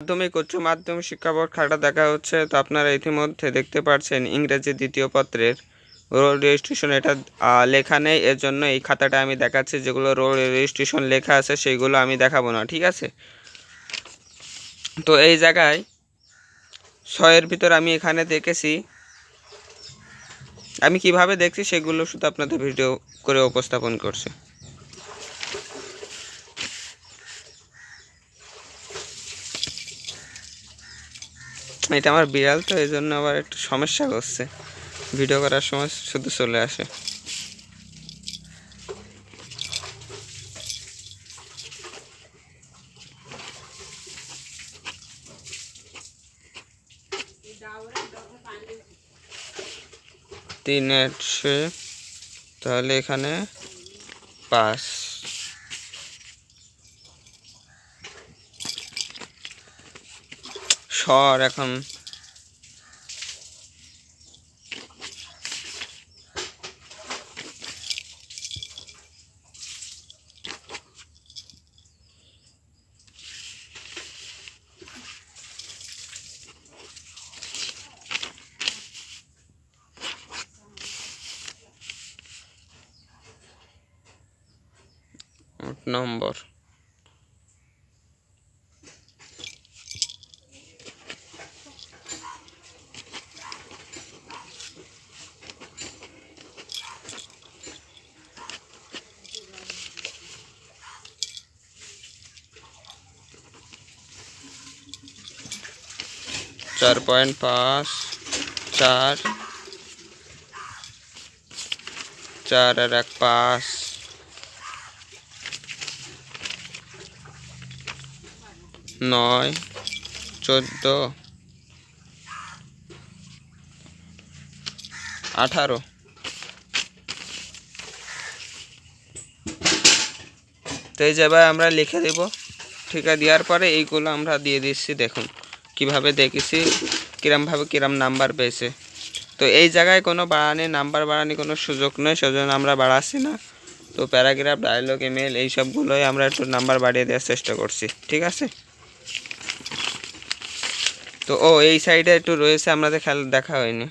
মাধ্যমিক উচ্চ মাধ্যমিক শিক্ষা বোর্ড খাতা দেখা হচ্ছে। তো আপনারা ইতিমধ্যে দেখতে পাচ্ছেন ইংরেজি দ্বিতীয় পত্রের রোল রেজিস্ট্রেশন এটা লেখা নেই, এর জন্য এই খাতাটা আমি দেখাচ্ছি। যেগুলো রোল রেজিস্ট্রেশন লেখা আছে সেইগুলো আমি দেখাবো না, ঠিক আছে। তো এই জায়গায় 6-এর ভিতর আমি এখানে দেখেছি, আমি কিভাবে দেখছি সেগুলো শুধু আপনাদের ভিডিও করে উপস্থাপন করছি। এটা আমার বিড়াল, তো এই জন্য আবার একটু সমস্যা করছে, ভিডিও করার সময় শুধু চলে আসে। তাহলে এখানে 5 স্বর এখন নম্বর। চার 4.5 4 4 আর 1 5 9 14 18। তো এই জায়গায় আমরা লিখে দেব, ঠিক আছে। দেওয়ার পরে এইগুলো আমরা দিয়ে দিচ্ছি, দেখুন কিভাবে দেখেছি, কিরমভাবে কিরম নাম্বার পেয়েছে। তো এই জায়গায় কোনো নাম্বার বাড়ানি কোনো সুযোগ নেই, সেজন্য আমরা বাড়াচ্ছি না। তো প্যারাগ্রাফ, ডায়লগ, ইমেল এই সবগুলোই আমরা একটু নাম্বার বাড়িয়ে দেওয়ার চেষ্টা করছি, ঠিক আছে। তো এই সাইডে একটু রয়েছে, আমাদের খেলা দেখা হয়নি।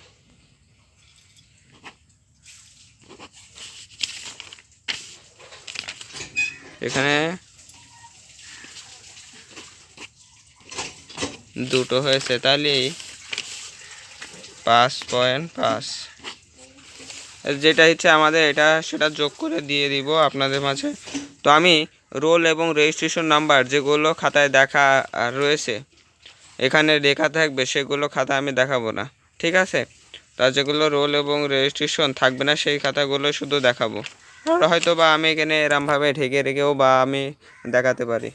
এখানে 2টো হয়েছে, তাহলে 5.5 যেটা ইচ্ছে আমাদের এটা সেটা যোগ করে দিয়ে দিব আপনাদের মাঝে। তো আমি রোল এবং রেজিস্ট্রেশন নাম্বার যেগুলো খাতায় দেখা রয়েছে এখানে লেখা থাকবে, সেগুলো খাতা আমি দেখাবো না, ঠিক আছে। তা যেগুলো রোল এবং রেজিস্ট্রেশন থাকবে না সেই খাতাগুলো শুধু দেখাবো। হয়তো বা আমি এখানে এরমভাবে ঢেকে রেখেও বা আমি দেখাতে পারি।